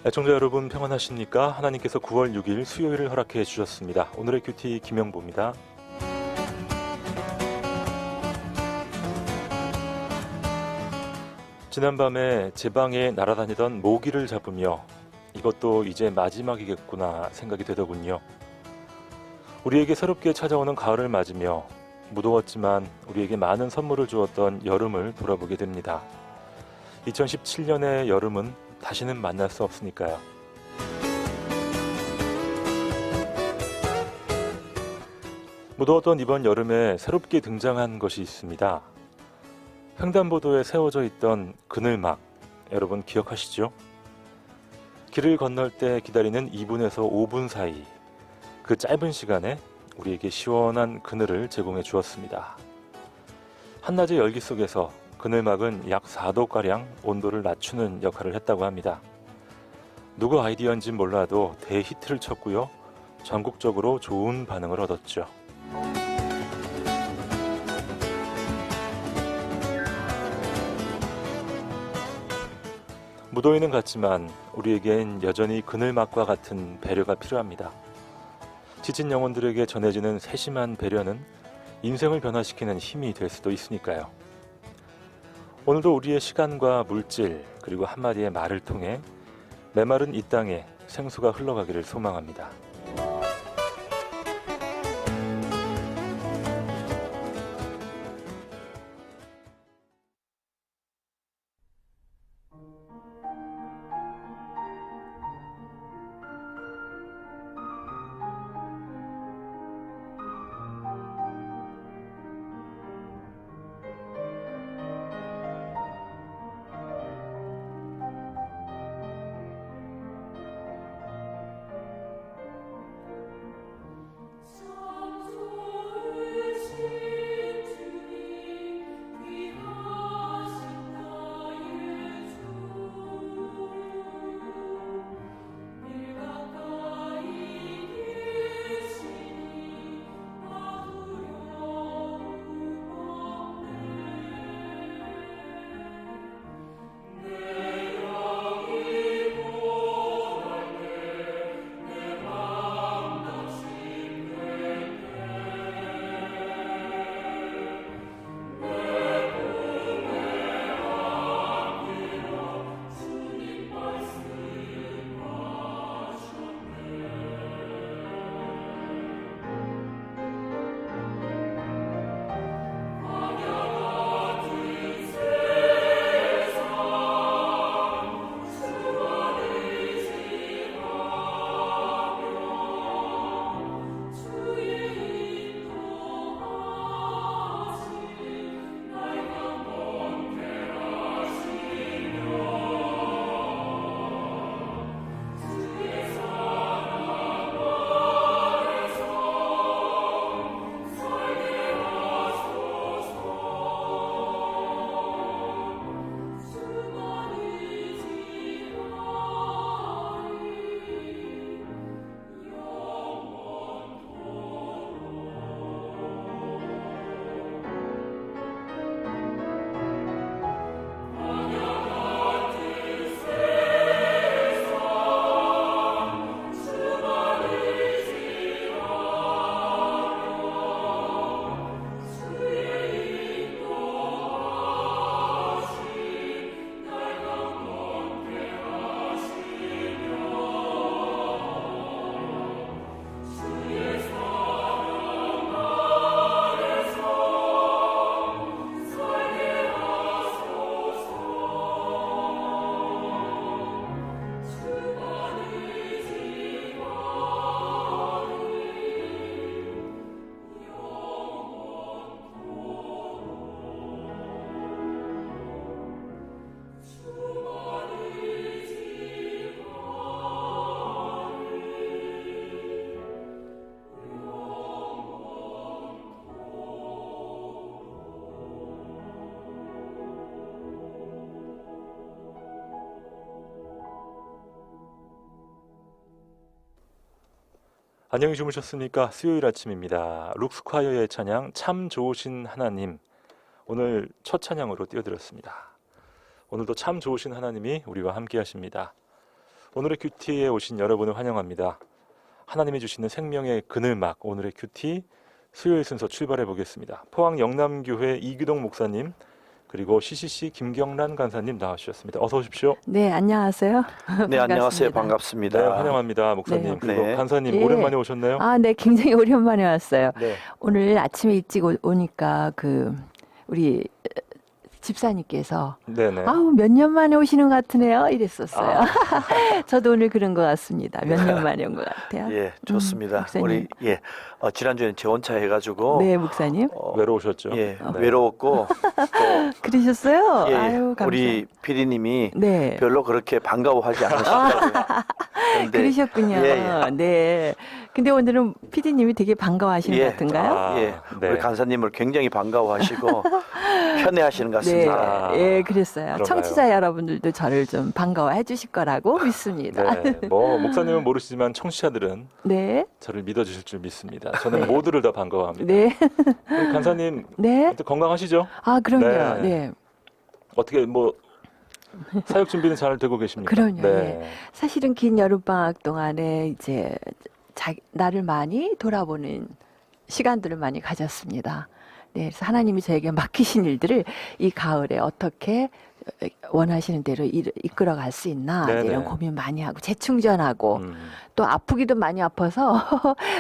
애청자 여러분 평안하십니까? 하나님께서 9월 6일 수요일을 허락해 주셨습니다. 오늘의 큐티 김영보입니다. 지난밤에 제 방에 날아다니던 모기를 잡으며 이것도 이제 마지막이겠구나 생각이 되더군요. 우리에게 새롭게 찾아오는 가을을 맞으며 무더웠지만 우리에게 많은 선물을 주었던 여름을 돌아보게 됩니다. 2017년의 여름은 다시는 만날 수 없으니까요. 무더웠던 이번 여름에 새롭게 등장한 것이 있습니다. 횡단보도에 세워져 있던 그늘막, 여러분 기억하시죠? 길을 건널 때 기다리는 2분에서 5분 사이, 그 짧은 시간에 우리에게 시원한 그늘을 제공해 주었습니다. 한낮의 열기 속에서 그늘막은 약 4도가량 온도를 낮추는 역할을 했다고 합니다. 누구 아이디어인지 몰라도 대히트를 쳤고요. 전국적으로 좋은 반응을 얻었죠. 무더위는 같지만 우리에겐 여전히 그늘막과 같은 배려가 필요합니다. 지친 영혼들에게 전해지는 세심한 배려는 인생을 변화시키는 힘이 될 수도 있으니까요. 오늘도 우리의 시간과 물질 그리고 한마디의 말을 통해 메마른 이 땅에 생수가 흘러가기를 소망합니다. 안녕히 주무셨습니까? 수요일 아침입니다. 룩스콰이어의 찬양 참 좋으신 하나님, 오늘 첫 찬양으로 띄워드렸습니다. 오늘도 참 좋으신 하나님이 우리와 함께 하십니다. 오늘의 큐티에 오신 여러분을 환영합니다. 하나님이 주시는 생명의 그늘막, 오늘의 큐티 수요일 순서 출발해 보겠습니다. 포항 영남교회 이규동 목사님, 그리고 CCC 김경란 간사님 나와주셨습니다. 어서 오십시오. 네, 안녕하세요. 네, 안녕하세요. 반갑습니다. 네, 환영합니다, 목사님. 네. 그리고 네. 간사님 예. 오랜만에 오셨네요. 아, 네, 굉장히 오랜만에 왔어요. 네. 오늘 아침에 일찍 오니까 우리 집사님께서 네네. 아우 몇 년 만에 오시는 것 같으네요 이랬었어요. 아. 저도 오늘 그런 것 같습니다. 몇 년 만에 온 것 같아요. 예, 좋습니다. 목사님. 우리 지난주에는 재혼차 해가지고 네, 목사님. 외로우셨죠? 네. 네. 외로웠고 또 그러셨어요? 예, 아유, 감사합니다. 우리 PD님이 네. 별로 그렇게 반가워하지 않으시더라고요. 근데 그러셨군요. 예, 네. 근데 오늘은 PD님이 되게 반가워하시는 예. 것 같은가요? 아, 예, 네. 우리 간사님을 굉장히 반가워하시고 편애하시는 것 같습니다. 아, 예, 그랬어요. 그런가요? 청취자 여러분들도 저를 좀 반가워해 주실 거라고 믿습니다. 네. 뭐 목사님은 모르시지만 청취자들은 네, 저를 믿어주실 줄 믿습니다. 저는 모두를 다 반가워합니다. 네, 우리 간사님 네. 아무튼 건강하시죠? 아, 그럼요. 네. 네. 어떻게 뭐 사역 준비는 잘 되고 계십니까? 그럼요, 네. 사실은 긴 여름방학 동안에 이제 나를 많이 돌아보는 시간들을 많이 가졌습니다. 네, 그래서 하나님이 저에게 맡기신 일들을 이 가을에 어떻게 원하시는 대로 이끌어갈 수 있나 네네. 이런 고민 많이 하고 재충전하고 음. 또 아프기도 많이 아파서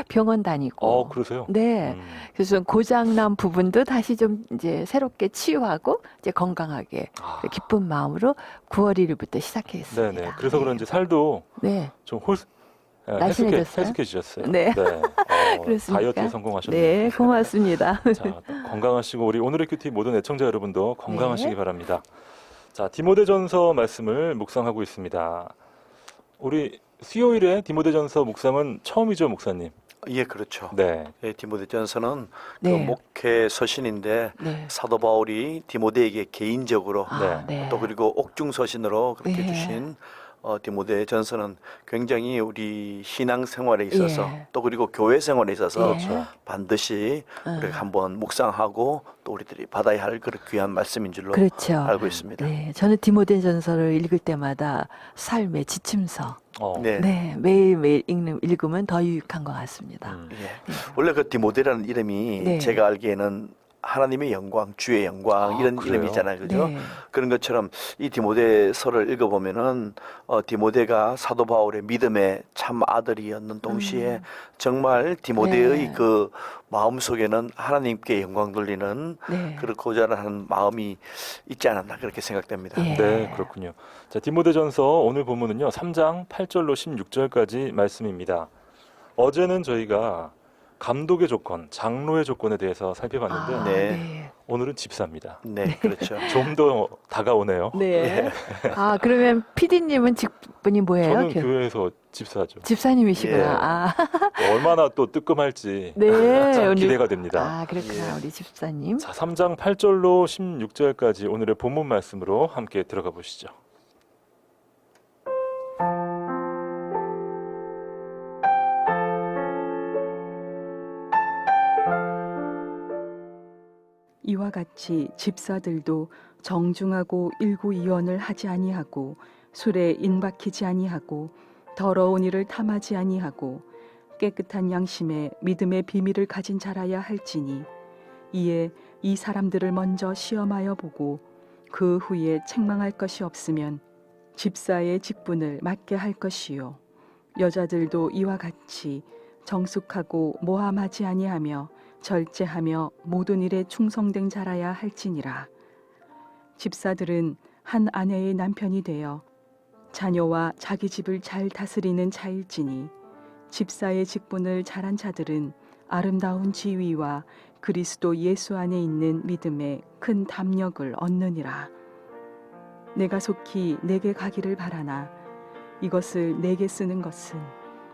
병원 다니고 그러세요? 네. 그래서 좀 고장난 부분도 다시 좀 이제 새롭게 치유하고 이제 건강하게 아, 기쁜 마음으로 9월 1일부터 시작했습니다. 네네. 그래서 그런지 살도 네. 좀 날씬해졌어요? 헬스케지셨어요. 네. 그렇습니까? 다이어트에 성공하셨네요. 네, 고맙습니다. 자, 건강하시고 우리 오늘의 큐티 모든 애청자 여러분도 건강하시기 네. 바랍니다. 자, 디모데전서 말씀을 묵상하고 있습니다. 우리 수요일에 디모데전서 묵상은 처음이죠, 목사님? 예, 그렇죠. 네. 예, 디모데전서는 네. 그 목회 서신인데 네. 사도 바울이 디모데에게 개인적으로 아, 네. 또 그리고 옥중 서신으로 그렇게 네. 주신 디모데전서는 굉장히 우리 신앙 생활에 있어서 예. 또 그리고 교회 생활에 있어서 예. 반드시 우리가 한번 묵상하고 또 우리들이 받아야 할 그런 귀한 말씀인 줄로 그렇죠. 알고 있습니다. 네, 저는 디모데전서를 읽을 때마다 삶의 지침서. 네. 네, 매일매일 읽으면 더 유익한 것 같습니다. 예. 원래 그 디모데라는 이름이 네. 제가 알기에는 하나님의 영광, 주의 영광 이런 그래요? 이름이잖아요, 그죠? 네. 그런 것처럼 이 디모데서를 읽어보면은 디모데가 사도 바울의 믿음의 참 아들이었는 동시에 정말 디모데의 네. 그 마음 속에는 하나님께 영광 돌리는 네. 그렇고자 하는 마음이 있지 않았나 그렇게 생각됩니다. 예. 네, 그렇군요. 자, 디모데전서 오늘 본문은요. 3장 8절로 16절까지 말씀입니다. 어제는 저희가 감독의 조건, 장로의 조건에 대해서 살펴봤는데 아, 네. 네. 오늘은 집사입니다. 네, 그렇죠. 좀 더 다가오네요. 네. 아, 그러면 PD님은 직분이 뭐예요? 저는 교회에서 집사죠. 집사님이시구나. 예. 아, 얼마나 또 뜨끔할지 네. 참 오늘- 기대가 됩니다. 아, 그렇구나. 예. 우리 집사님. 자, 3장 8절로 16절까지 오늘의 본문 말씀으로 함께 들어가 보시죠. 이와 같이 집사들도 정중하고 일구이원을 하지 아니하고 술에 인박히지 아니하고 더러운 일을 탐하지 아니하고 깨끗한 양심에 믿음의 비밀을 가진 자라야 할지니 이에 이 사람들을 먼저 시험하여 보고 그 후에 책망할 것이 없으면 집사의 직분을 맡게 할 것이요 여자들도 이와 같이 정숙하고 모함하지 아니하며 절제하며 모든 일에 충성된 자라야 할지니라. 집사들은 한 아내의 남편이 되어 자녀와 자기 집을 잘 다스리는 자일지니 집사의 직분을 잘한 자들은 아름다운 지위와 그리스도 예수 안에 있는 믿음에 큰 담력을 얻느니라. 내가 속히 내게 가기를 바라나 이것을 내게 쓰는 것은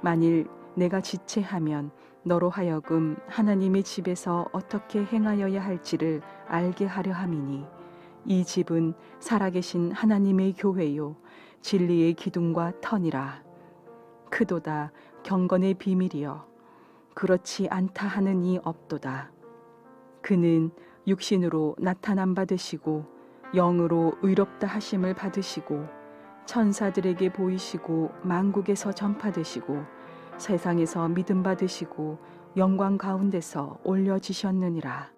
만일 내가 지체하면 너로 하여금 하나님의 집에서 어떻게 행하여야 할지를 알게 하려 함이니 이 집은 살아계신 하나님의 교회요 진리의 기둥과 터니라. 크도다 경건의 비밀이여 그렇지 않다 하는 이 없도다. 그는 육신으로 나타남 받으시고 영으로 의롭다 하심을 받으시고 천사들에게 보이시고 만국에서 전파되시고 세상에서 믿음 받으시고 영광 가운데서 올려지셨느니라.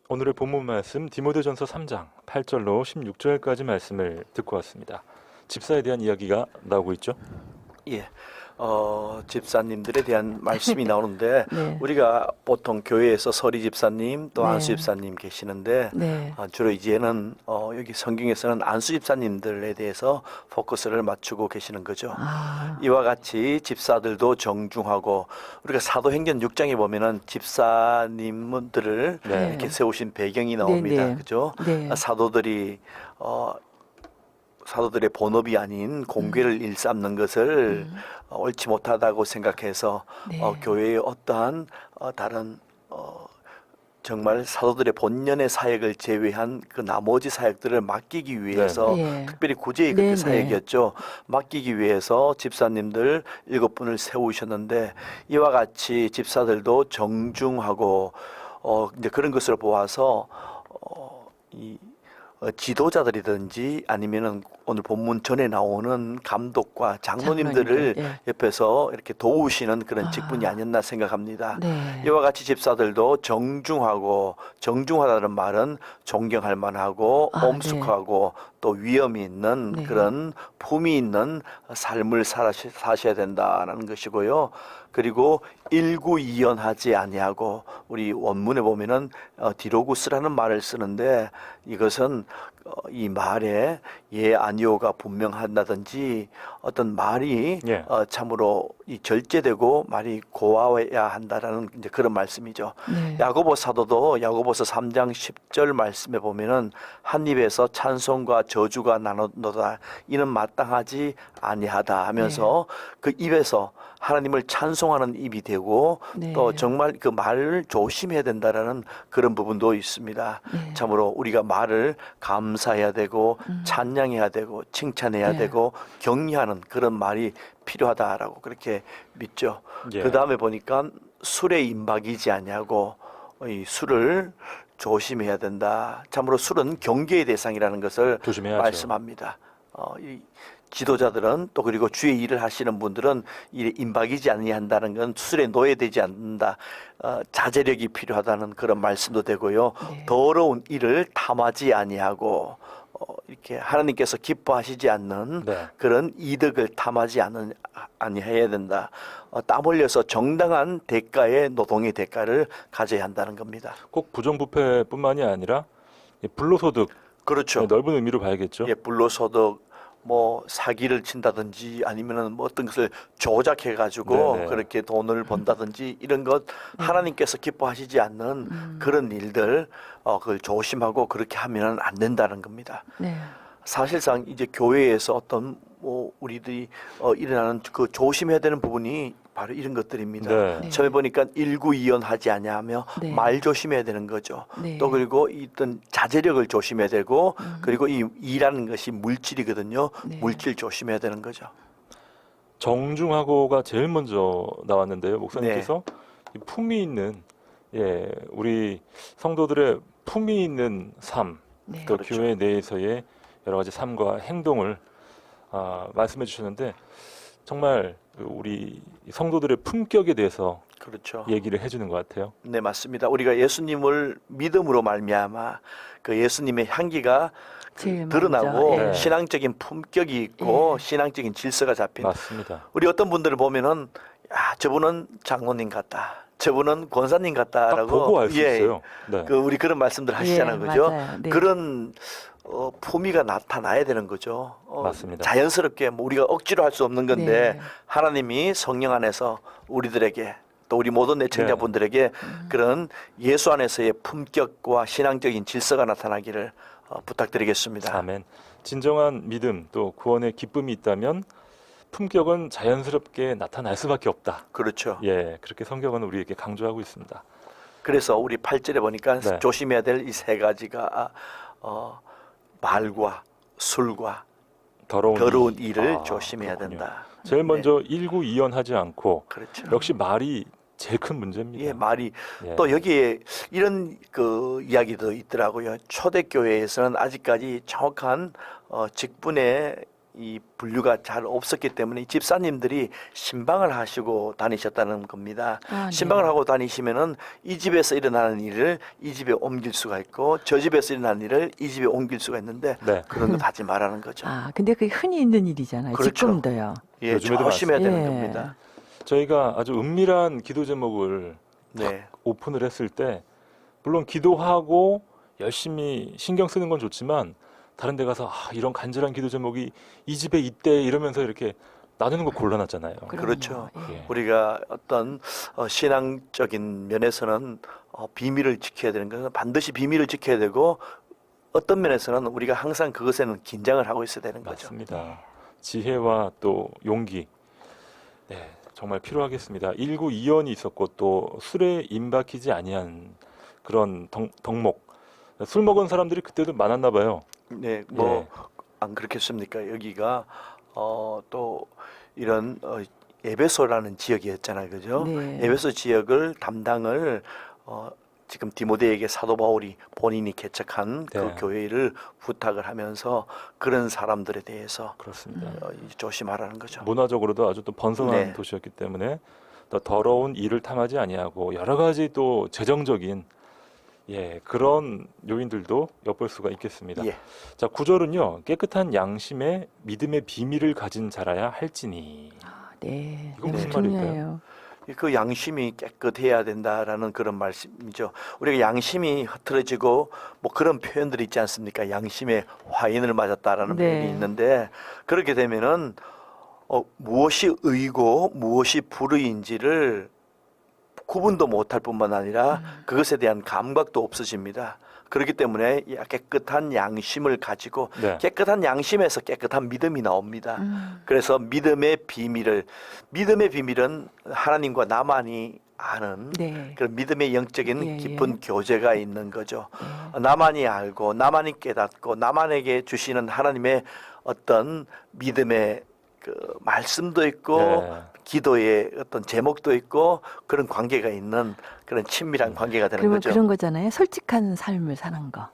오늘의 본문 말씀 디모데전서 3장 8절로 16절까지 말씀을 듣고 왔습니다. 집사에 대한 이야기가 나오고 있죠? 예. 집사님들에 대한 말씀이 나오는데 네. 우리가 보통 교회에서 서리 집사님 또 네. 안수 집사님 계시는데 네. 주로 이제는 여기 성경에서는 안수 집사님들에 대해서 포커스를 맞추고 계시는 거죠. 아, 이와 같이 집사들도 정중하고 우리가 사도행전 6장에 보면은 집사님들을 네. 이렇게 세우신 배경이 나옵니다. 네. 그죠? 네. 사도들의 본업이 아닌 공궤를 일삼는 것을 옳지 못하다고 생각해서 네. 교회의 어떠한 다른 정말 사도들의 본연의 사역을 제외한 그 나머지 사역들을 맡기기 위해서 네. 특별히 구제의 네, 그 네. 사역이었죠. 맡기기 위해서 집사님들 7분을 세우셨는데 이와 같이 집사들도 정중하고 이제 그런 것을 보아서 이 지도자들이든지 아니면은 오늘 본문 전에 나오는 감독과 장로님들을 장로님들, 예. 옆에서 이렇게 도우시는 그런 아. 직분이 아니었나 생각합니다. 네. 이와 같이 집사들도 정중하고 정중하다는 말은 존경할 만하고 아, 엄숙하고 또 위엄이 있는 네. 그런 품이 있는 삶을 사셔야 된다라는 것이고요. 그리고 일구이연하지 아니하고 우리 원문에 보면은 디로구스라는 말을 쓰는데 이것은 이 말에 예 아니오가 분명한다든지 어떤 말이 예. 참으로 이 절제되고 말이 고와야 한다라는 이제 그런 말씀이죠. 네. 야고보 사도도 야고보서 3장 10절 말씀에 보면은 한 입에서 찬송과 저주가 나누노다 이는 마땅하지 아니하다 하면서 그 입에서 하나님을 찬송하는 입이 되고 네. 또 정말 그 말을 조심해야 된다라는 그런 부분도 있습니다. 네. 참으로 우리가 말을 감사해야 되고 찬양해야 되고 칭찬해야 네. 되고 격려하는 그런 말이 필요하다라고 그렇게 믿죠. 예. 그 다음에 보니까 술에 임박이지 아니하고 이 술을 조심해야 된다. 참으로 술은 경계의 대상이라는 것을 조심해야죠. 말씀합니다. 이 지도자들은 또 그리고 주의 일을 하시는 분들은 일에 임박이지 아니한다는 건 술에 노예되지 않는다. 자제력이 필요하다는 그런 말씀도 되고요. 네. 더러운 일을 탐하지 아니하고 이렇게 하나님께서 기뻐하시지 않는 네. 그런 이득을 탐하지 아니해야 된다. 땀 흘려서 정당한 대가의 노동의 대가를 가져야 한다는 겁니다. 꼭 부정부패뿐만이 아니라 이 불로소득 그렇죠. 넓은 의미로 봐야겠죠. 예, 불로소득 뭐 사기를 친다든지 아니면은 뭐 어떤 것을 조작해 가지고 네네. 그렇게 돈을 번다든지 이런 것 하나님께서 기뻐하시지 않는 그런 일들 그걸 조심하고 그렇게 하면은 안 된다는 겁니다. 네. 사실상 이제 교회에서 어떤 뭐 우리들이 일어나는 그 조심해야 되는 부분이 바로 이런 것들입니다. 네. 처음에 보니까 일구이연하지 아니하며 네. 말 조심해야 되는 거죠. 네. 또 그리고 어떤 자제력을 조심해야 되고 그리고 이 일하는 것이 물질이거든요. 네. 물질 조심해야 되는 거죠. 정중하고가 제일 먼저 나왔는데요. 목사님께서 네. 이 품이 있는 우리 성도들의 품이 있는 삶, 네. 또 그렇죠. 교회 내에서의 여러 가지 삶과 행동을 말씀해 주셨는데 정말 우리 성도들의 품격에 대해서 그렇죠. 얘기를 해주는 것 같아요. 네, 맞습니다. 우리가 예수님을 믿음으로 말미암아 그 예수님의 향기가 제일 드러나고 먼저, 예. 신앙적인 품격이 있고 예. 신앙적인 질서가 잡힌 맞습니다. 우리 어떤 분들을 보면은 야, 저분은 장로님 같다. 저분은 권사님 딱 같다라고 보고 알 수 있어요. 네. 그 우리 그런 말씀들 하시잖아요. 예, 그죠? 맞아요. 네. 그런 품위가 나타나야 되는 거죠. 맞습니다. 자연스럽게 뭐 우리가 억지로 할 수 없는 건데 네. 하나님이 성령 안에서 우리들에게 또 우리 모든 애청자분들에게 그런 예수 안에서의 품격과 신앙적인 질서가 나타나기를 부탁드리겠습니다. 아멘. 진정한 믿음 또 구원의 기쁨이 있다면 품격은 자연스럽게 나타날 수밖에 없다. 그렇죠. 예, 그렇게 성경은 우리에게 강조하고 있습니다. 그래서 우리 8절에 보니까 네. 조심해야 될 이 세 가지가 말과 술과 더러운 일을 아, 조심해야 그렇군요. 된다. 제일 네. 먼저 일구이연하지 않고 그렇죠. 역시 말이 제일 큰 문제입니다. 예, 말이 예. 또 여기에 이런 그 이야기도 있더라고요. 초대교회에서는 아직까지 정확한 직분의 이 분류가 잘 없었기 때문에 집사님들이 신방을 하시고 다니셨다는 겁니다. 아, 네. 신방을 하고 다니시면은 이 집에서 일어나는 일을 이 집에 옮길 수가 있고 저 집에서 일어나는 일을 이 집에 옮길 수가 있는데 네. 그런 거 하지 말라는 거죠. 아, 근데 그게 흔히 있는 일이잖아요. 그렇죠. 지금도요. 예, 요즘에도 조심해야 되는 예. 겁니다. 저희가 아주 은밀한 기도 제목을 네, 오픈을 했을 때 물론 기도하고 열심히 신경 쓰는 건 좋지만 다른 데 가서 이런 간절한 기도 제목이 이 집에 있대 이러면서 이렇게 나누는 거 곤란하잖아요. 그렇죠. 예. 우리가 어떤 신앙적인 면에서는 비밀을 지켜야 되는 것은 반드시 비밀을 지켜야 되고 어떤 면에서는 우리가 항상 그것에는 긴장을 하고 있어야 되는 거죠. 맞습니다. 지혜와 또 용기, 네, 정말 필요하겠습니다. 일구이연이 있었고 또 술에 임박히지 아니한 그런 덕목. 술 먹은 사람들이 그때도 많았나 봐요. 네, 뭐 예. 안 그렇겠습니까? 여기가 또 이런 에베소라는 지역이었잖아요, 그죠? 네. 에베소 지역을 담당을 지금 디모데에게 사도 바울이 본인이 개척한 그 네. 교회를 부탁을 하면서 그런 사람들에 대해서 그렇습니다. 조심하라는 거죠. 문화적으로도 아주 또 번성한 네. 도시였기 때문에 또 더러운 일을 탐하지 아니하고 여러 가지 또 재정적인 그런 요인들도 엿볼 수가 있겠습니다. 예. 자, 9절은요. 깨끗한 양심에 믿음의 비밀을 가진 자라야 할지니. 아, 네. 이건 매우 무슨 중요해요. 그 양심이 깨끗해야 된다라는 그런 말씀이죠. 우리가 양심이 흐트러지고 뭐 그런 표현들이 있지 않습니까? 양심에 화인을 맞았다라는 네. 표현이 있는데 그렇게 되면은 무엇이 의고 무엇이 불의인지를 구분도 못할 뿐만 아니라 그것에 대한 감각도 없어집니다. 그렇기 때문에 깨끗한 양심을 가지고 네. 깨끗한 양심에서 깨끗한 믿음이 나옵니다. 그래서 믿음의 비밀은 하나님과 나만이 아는 네. 그런 믿음의 영적인 예, 깊은 교제가 있는 거죠. 나만이 알고 나만이 깨닫고 나만에게 주시는 하나님의 어떤 믿음의 그 말씀도 있고 네. 기도의 어떤 제목도 있고 그런 관계가 있는 그런 친밀한 관계가 되는 그러면 거죠. 그런 거잖아요. 솔직한 삶을 사는 거.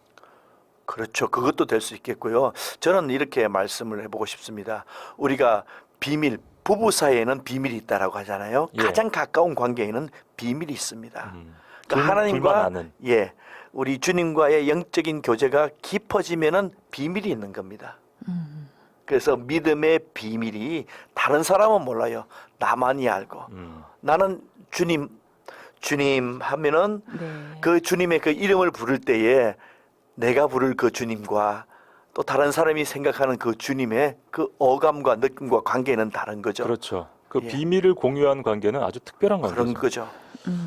그렇죠. 그것도 될 수 있겠고요. 저는 이렇게 말씀을 해보고 싶습니다. 우리가 비밀, 부부 사이에는 비밀이 있다라고 하잖아요. 예. 가장 가까운 관계에는 비밀이 있습니다. 둘만 하나님과 아는. 우리 주님과의 영적인 교제가 깊어지면은 비밀이 있는 겁니다. 그래서 믿음의 비밀이 다른 사람은 몰라요. 나만이 알고. 나는 주님 하면은 네. 그 주님의 그 이름을 부를 때에 내가 부를 그 주님과 또 다른 사람이 생각하는 그 주님의 그 어감과 느낌과 관계는 다른 거죠. 그렇죠. 그 예. 비밀을 공유한 관계는 아주 특별한 그런 관계죠. 거죠.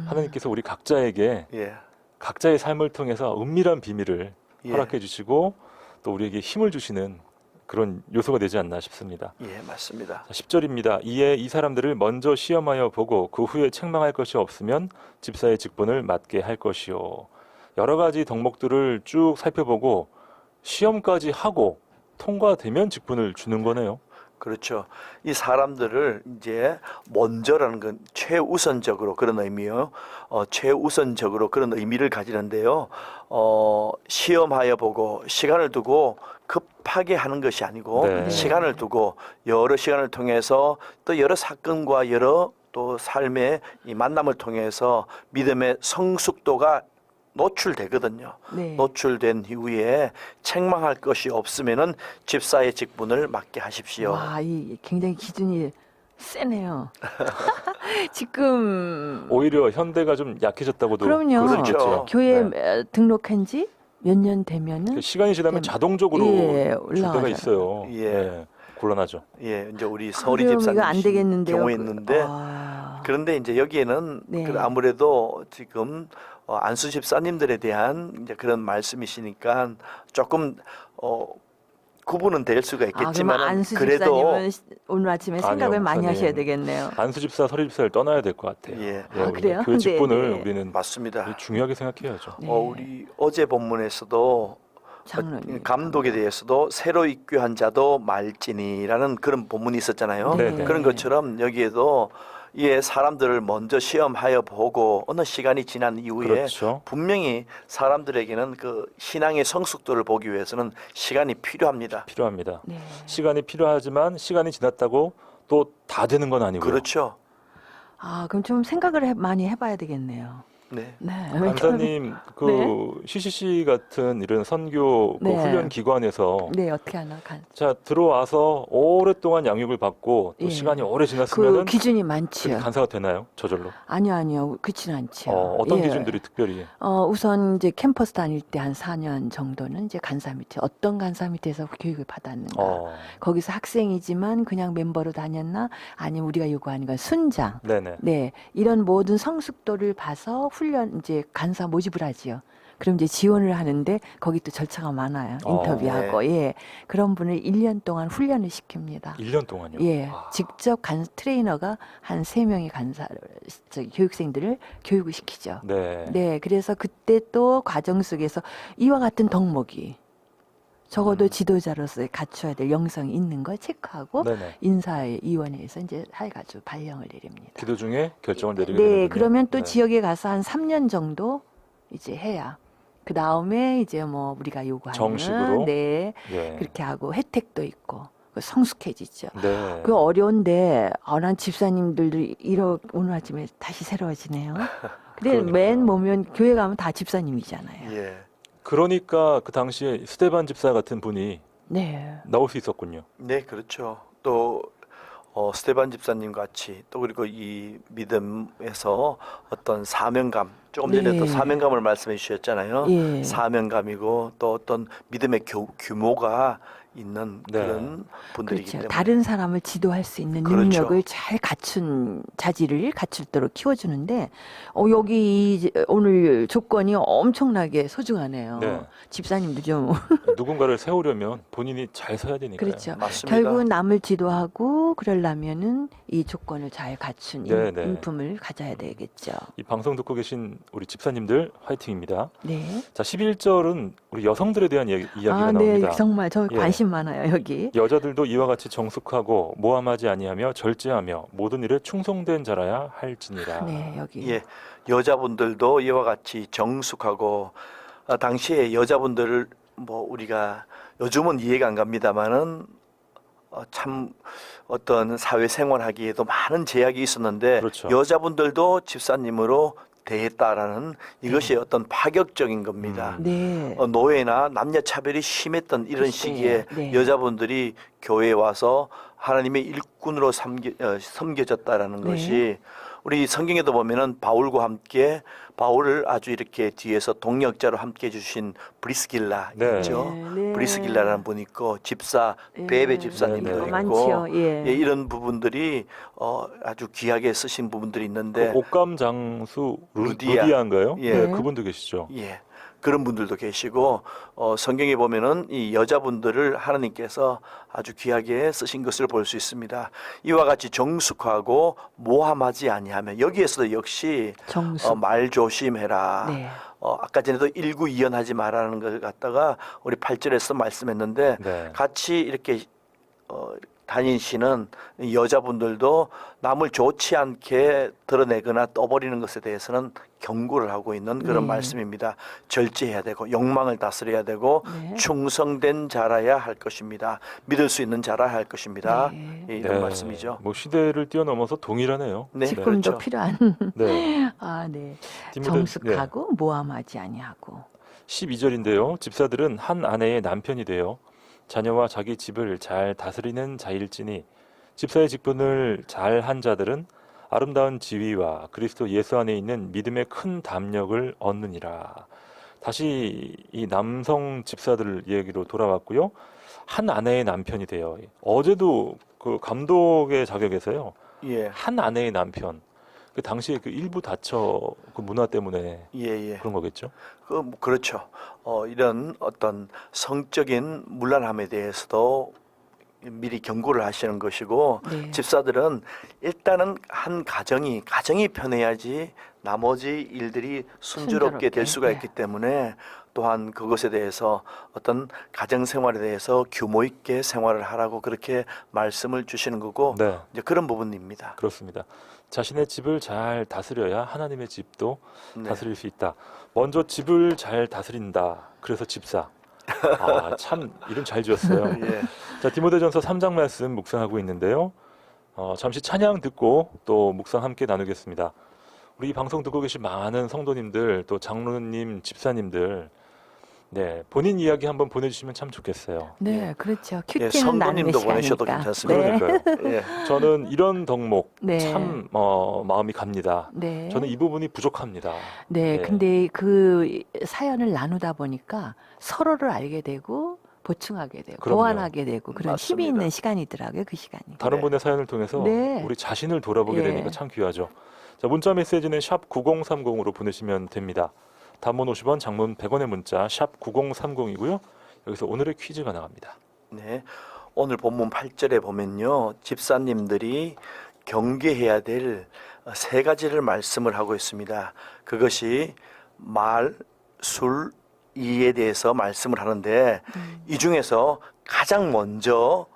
하나님께서 우리 각자에게 예. 각자의 삶을 통해서 은밀한 비밀을 예. 허락해 주시고 또 우리에게 힘을 주시는 그런 요소가 되지 않나 싶습니다. 예, 맞습니다. 10절입니다. 이에 이 사람들을 먼저 시험하여 보고 그 후에 책망할 것이 없으면 집사의 직분을 맡게 할 것이요. 여러 가지 덕목들을 쭉 살펴보고 시험까지 하고 통과되면 직분을 주는 거네요. 그렇죠. 이 사람들을 이제 먼저라는 건 최우선적으로 그런 의미요. 최우선적으로 그런 의미를 가지는데요. 시험하여 보고 시간을 두고 급하게 하는 것이 아니고 네. 시간을 두고 여러 시간을 통해서 또 여러 사건과 여러 또 삶의 이 만남을 통해서 믿음의 성숙도가 노출되거든요. 네. 노출된 이후에 책망할 것이 없으면은 집사의 직분을 맡게 하십시오. 와, 이 굉장히 기준이 세네요. 지금 오히려 현대가 좀 약해졌다고도 그럼요. 볼수 있겠죠. 교회 네. 등록한 지 몇 년 되면은 시간이 지나면 네. 자동적으로 예, 줄 때가 올라가잖아요. 있어요. 예. 네, 곤란하죠. 예, 이제 우리 서리 그럼 집사님 이거 안 되겠는데요. 경우에 있는데 아, 그런데 이제 여기에는 네. 그 아무래도 지금 안수 집사님들에 대한 이제 그런 말씀이시니까 조금 구분은 될 수가 그러면 있겠지만 안수 그래도 집사님은 오늘 아침에 생각을 아니요, 많이 목사님. 하셔야 되겠네요. 안수 집사, 서리 집사를 떠나야 될 것 같아요. 예. 아, 그래요? 교회 직분을 네, 네. 우리는 맞습니다. 중요하게 생각해야죠. 네. 우리 어제 본문에서도 장로님. 감독에 대해서도 새로 입교한 자도 말지니라는 그런 본문이 있었잖아요. 네. 그런 것처럼 여기에도 이 사람들을 먼저 시험하여 보고 어느 시간이 지난 이후에 그렇죠. 분명히 사람들에게는 그 신앙의 성숙도를 보기 위해서는 시간이 필요합니다. 필요합니다. 네. 시간이 필요하지만 시간이 지났다고 또 다 되는 건 아니고요. 그렇죠. 아, 그럼 좀 생각을 많이 해봐야 되겠네요. 네. 네. 간사님 그 네. CCC 같은 이런 선교 그 네. 훈련 기관에서 네, 어떻게 하나. 자 들어와서 오랫동안 양육을 받고 또 예. 시간이 오래 그 지났으면은 기준이 그게 많지요. 간사가 되나요? 저절로? 아니요. 그렇지는 않지요. 어떤 예. 기준들이 특별히? 우선 이제 캠퍼스 다닐 때 한 4년 정도는 이제 간사 밑에 어떤 간사 밑에서 교육을 받았는가. 거기서 학생이지만 그냥 멤버로 다녔나 아니면 우리가 요구하는 건 순장. 네네. 네. 이런 모든 성숙도를 봐서 훈련 이제 간사 모집을 하지요. 그럼 이제 지원을 하는데 거기 또 절차가 많아요. 인터뷰하고. 예. 그런 분을 1년 동안 훈련을 시킵니다. 1년 동안요? 예. 아, 직접 트레이너가 한 3명의 간사를 교육생들을 교육을 시키죠. 네. 네, 그래서 그때 또 과정 속에서 이와 같은 덕목이 적어도 지도자로서 갖춰야 될 영성이 있는 걸 체크하고 네네. 인사위원회에서 이제 해가지고 발령을 내립니다. 기도 중에 결정을 내리게 네, 되는군요. 그러면 또 네. 지역에 가서 한 3년 정도 이제 해야 그 다음에 이제 뭐 우리가 요구하는 정식으로? 네, 예. 그렇게 하고 혜택도 있고 성숙해지죠. 네. 그 어려운데 난 집사님들도 오늘 아침에 다시 새로워지네요. 근데 그러니까요. 맨 보면 교회 가면 다 집사님이잖아요. 예. 그러니까 그 당시에 스테반 집사 같은 분이 네. 나올 수 있었군요. 네, 그렇죠. 또 스테반 집사님 같이 또 그리고 이 믿음에서 어떤 사명감 조금 전에 네. 또 사명감을 말씀해 주셨잖아요. 예. 사명감이고 또 어떤 믿음의 규모가 있는 네. 그런 분들이기 그렇죠. 때문에 다른 사람을 지도할 수 있는 그렇죠. 능력을 잘 갖춘 자질을 갖출도록 키워주는데 여기 오늘 조건이 엄청나게 소중하네요. 네. 집사님도 좀 누군가를 세우려면 본인이 잘 서야 되니까요. 그렇죠. 맞습니다. 결국은 남을 지도하고 그러려면은 이 조건을 잘 갖춘 네, 네. 인품을 가져야 되겠죠. 이 방송 듣고 계신 우리 집사님들 화이팅입니다. 네. 자, 11절은 우리 여성들에 대한 이야기가 네, 나옵니다. 정말 저 예. 관심 많아요 여기. 여자들도 이와 같이 정숙하고 모함하지 아니하며 절제하며 모든 일에 충성된 자라야 할지니라. 네, 여기. 예, 여자분들도 이와 같이 정숙하고 당시에 여자분들을 뭐 우리가 요즘은 이해가 안 갑니다만은 참 어떤 사회 생활하기에도 많은 제약이 있었는데 그렇죠. 여자분들도 집사님으로 대했다라는 이것이 어떤 파격적인 겁니다. 네. 노예나 남녀 차별이 심했던 이런 그 시기에 네. 여자분들이 교회에 와서 하나님의 일꾼으로 섬겨졌다라는 네. 것이 우리 성경에도 보면은 바울과 함께 바울을 아주 이렇게 뒤에서 동역자로 함께 해주신 브리스길라 네. 있죠. 네. 브리스길라라는 분이 있고 집사 예. 베베 집사님도 네, 네. 있고 많지요. 예. 예, 이런 부분들이 아주 귀하게 쓰신 부분들이 있는데 그 옷감 장수 루디아. 루디아인가요? 예. 네, 그분도 계시죠. 예. 그런 분들도 계시고 성경에 보면은 이 여자분들을 하나님께서 아주 귀하게 쓰신 것을 볼 수 있습니다. 이와 같이 정숙하고 모함하지 아니하면 여기에서도 역시 정숙. 말 조심해라. 네. 아까 전에도 일구이연하지 말라는 걸 갖다가 우리 8절에서 말씀했는데 네. 같이 이렇게 다니시는 여자분들도 남을 좋지 않게 드러내거나 떠버리는 것에 대해서는 경고를 하고 있는 그런 네. 말씀입니다. 절제해야 되고 욕망을 다스려야 되고 네. 충성된 자라야 할 것입니다. 믿을 수 있는 자라야 할 것입니다. 네. 예, 이런 말씀이죠. 뭐 시대를 뛰어넘어서 동일하네요. 네, 지금도 그렇죠. 필요한 네. 네. 디모데- 정숙하고 모함하지 아니하고. 12절인데요. 집사들은 한 아내의 남편이 되어 자녀와 자기 집을 잘 다스리는 자일지니 집사의 직분을 잘 한 자들은 아름다운 지위와 그리스도 예수 안에 있는 믿음의 큰 담력을 얻느니라. 다시 이 남성 집사들 얘기로 돌아왔고요. 한 아내의 남편이 돼요. 어제도 그 감독의 자격에서요. 예, 한 아내의 남편. 그 당시에 그 일부 다처 그 문화 때문에 예, 예. 그런 거겠죠. 그렇죠. 이런 어떤 성적인 문란함에 대해서도 미리 경고를 하시는 것이고 네. 집사들은 일단은 한 가정이 편해야지 나머지 일들이 순조롭게 순조롭게, 될 수가 네. 있기 때문에 또한 그것에 대해서 어떤 가정 생활에 대해서 규모 있게 생활을 하라고 그렇게 말씀을 주시는 거고 네, 이제 그런 부분입니다. 그렇습니다. 자신의 집을 잘 다스려야 하나님의 집도 네. 다스릴 수 있다. 먼저 집을 잘 다스린다. 그래서 집사. 참 이름 잘 지었어요. 예. 자, 디모데전서 3장 말씀 묵상하고 있는데요. 잠시 찬양 듣고 또 묵상 함께 나누겠습니다. 우리 이 방송 듣고 계신 많은 성도님들, 또 장로님, 집사님들, 네, 본인 이야기 한번 보내주시면 참 좋겠어요. 네, 예. 그렇죠. 예, 큐티는 나눔의 성도님도 보내셔도 시간이니까. 괜찮습니다. 네. 그러니까요. 예. 저는 이런 덕목 네. 참 마음이 갑니다. 네. 저는 이 부분이 부족합니다. 네, 네. 근데 그 사연을 나누다 보니까 서로를 알게 되고 보충하게 되고 그럼요. 보완하게 되고 그런 힘이 맞습니다. 있는 시간이더라고요, 그 시간이. 다른 네. 분의 사연을 통해서 네. 우리 자신을 돌아보게 예. 되니까 참 귀하죠. 자, 문자 메시지는 샵 9030으로 보내시면 됩니다. 단문 50원, 장문 100원의 문자 샵 9030이고요. 여기서 오늘의 퀴즈가 나갑니다. 네. 오늘 본문 8절에 보면요. 집사님들이 경계해야 될 세 가지를 말씀을 하고 있습니다. 그것이 말, 술, 이에 대해서 말씀을 하는데 이 중에서 가장 먼저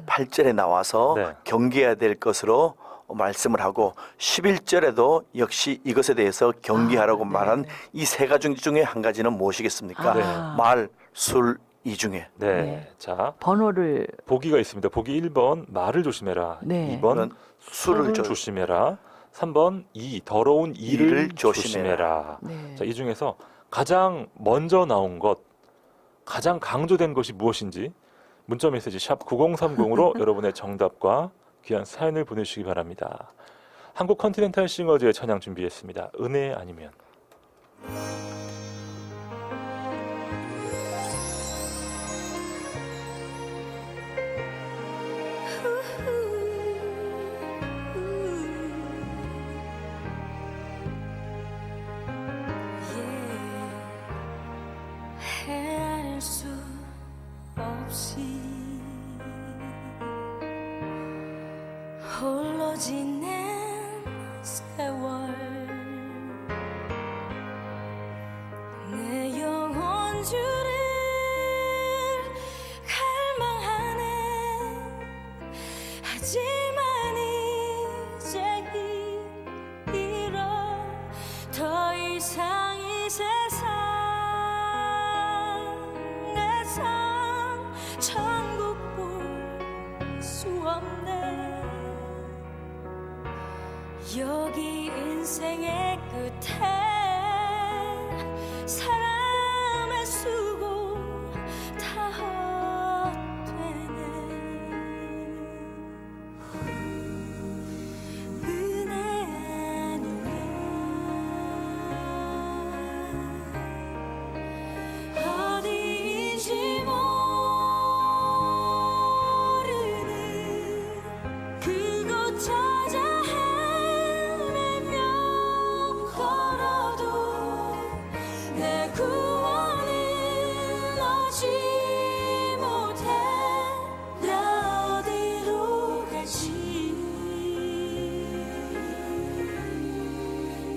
8절에 나와서 네. 경계해야 될 것으로 말씀을 하고 11절에도 역시 이것에 대해서 경계하라고 네. 말한 이 세 가지 중에 한 가지는 무엇이겠습니까? 네. 말, 술, 이 중에. 네. 네. 자, 번호를 보기가 있습니다. 보기 1번 말을 조심해라. 네. 2번 이건 술을 조심해라. 3번 더러운 일을 일을 조심해라. 네. 자, 이 중에서 가장 먼저 나온 것, 가장 강조된 것이 무엇인지 문자 메시지 샵 9030으로 여러분의 정답과 귀한 사연을 보내주시기 바랍니다. 한국 컨티넨탈 싱어즈의 찬양 준비했습니다. 은혜 아니면. 헤아릴 수 없이 홀로 지낸 세월 내 영혼 주를 갈망하네 하지만 이제 잃어 더 이상 이 세상에서 천국 볼 수 없네 여기 인생의 끝에 사람의 수고 다 헛되네 은혜 아니면 어디인지 모르는 그곳 찾아 헤매며 걸어도 내 구원은 얻지 못해 나 어디로 갈지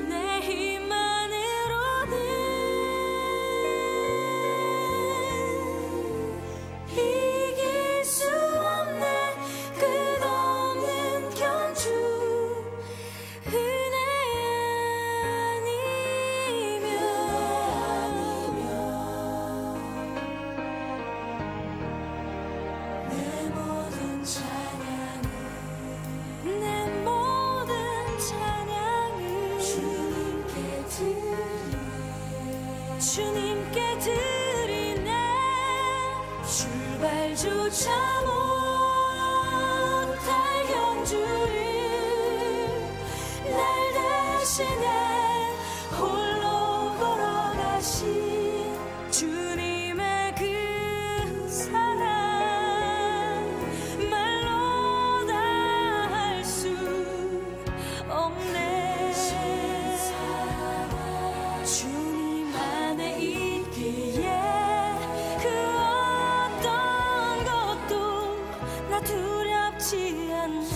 내 힘만으로는 이길 수 없네 끝없는 견주 은혜 아니면 내 모든 찬양은 주님께 드리네 출발조차 못할 경주를 날 대신해 홀로 걸어가신 주님의 그 사랑 말로 다 할 수 없네 주님 안에 있기에 그 어떤 것도 나 두렵지 않네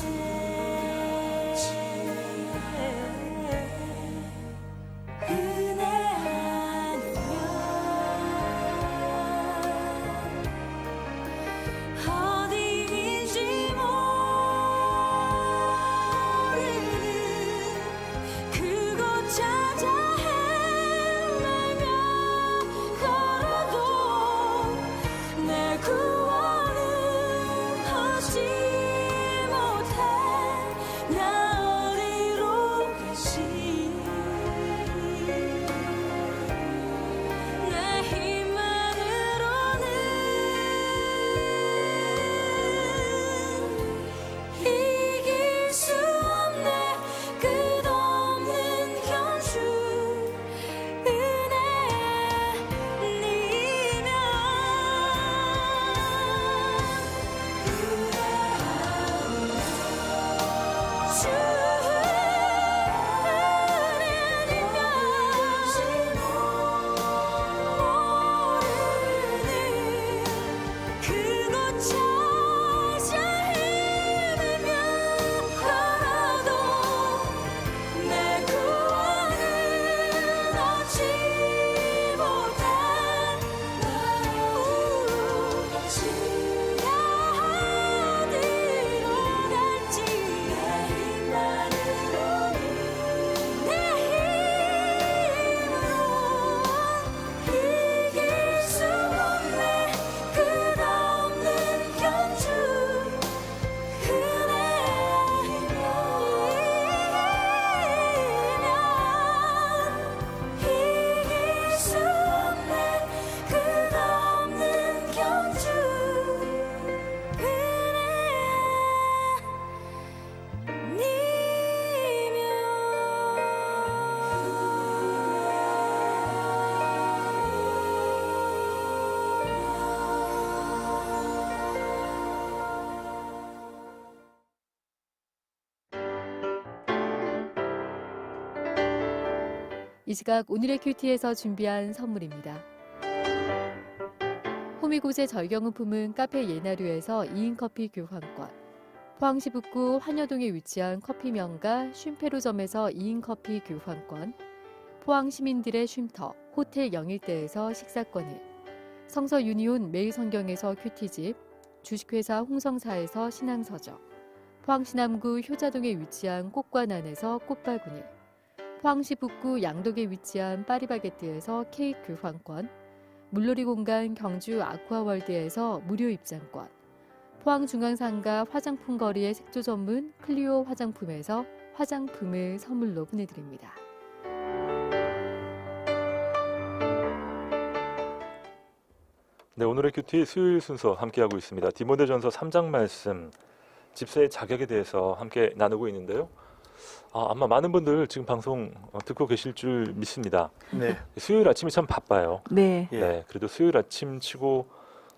나 어디로 가지 내 힘만으로는 이길 수 없네 끝없는 견주 은혜님이면 주 그곳 찾아 헤매며 걸어도 내 구원은 얻지 못한 주야 어디로 갈지 내 힘만으로는 내 힘으로 이길 수 없네 끝없는 견주 은혜이면 이길 수 없네 끝없는 견주 이 시각 오늘의 큐티에서 준비한 선물입니다. 호미곶의 절경은품은 카페 예나류에서 2인 커피 교환권, 포항시 북구 환여동에 위치한 커피 명가 쉼페로점에서 2인 커피 교환권, 포항 시민들의 쉼터 호텔 영일대에서 식사권을, 성서 유니온 매일성경에서 큐티집, 주식회사 홍성사에서 신앙서적, 포항시 남구 효자동에 위치한 꽃관안에서 꽃바구니, 포항시 북구 양덕에 위치한 파리바게뜨에서 케이크 교환권, 물놀이 공간 경주 아쿠아월드에서 무료 입장권, 포항중앙상가 화장품 거리의 색조 전문 클리오 화장품에서 화장품을 선물로 보내드립니다. 네, 오늘의 큐티 수요일 순서 함께하고 있습니다. 디모데전서 3장 말씀, 집사의 자격에 대해서 함께 나누고 있는데요. 아마 많은 분들 지금 방송 듣고 계실 줄 믿습니다. 네. 수요일 아침이 참 바빠요. 네. 예. 네, 그래도 수요일 아침 치고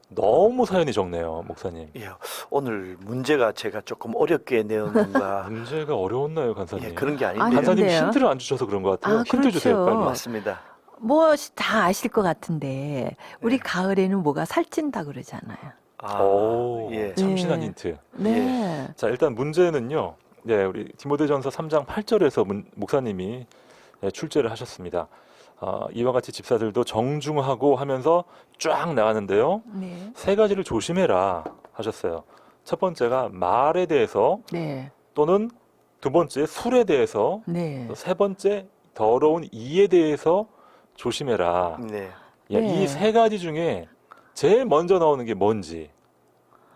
너무 사연이 적네요, 목사님. 예. 오늘 문제가 제가 조금 어렵게 내었는가. 문제가 어려웠나요, 간사님? 예, 그런 게 아니, 아닌데. 간사님 근데요? 힌트를 안 주셔서 그런 것 같아요. 아, 힌트 주세요, 그렇죠. 빨리. 맞습니다. 뭐 다 아실 것 같은데 우리 네. 가을에는 뭐가 살찐다 그러잖아요. 오, 예. 참신한 네. 힌트. 네. 자, 일단 문제는요. 네, 우리 디모데전서 3장 8절에서 목사님이 출제를 하셨습니다. 이와 같이 집사들도 정중하고 하면서 쫙 나가는데요. 네. 세 가지를 조심해라 하셨어요. 첫 번째가 말에 대해서, 네. 또는 두 번째 술에 대해서, 네. 또 세 번째 더러운 이에 대해서 조심해라. 네. 예, 네. 이 세 가지 중에 제일 먼저 나오는 게 뭔지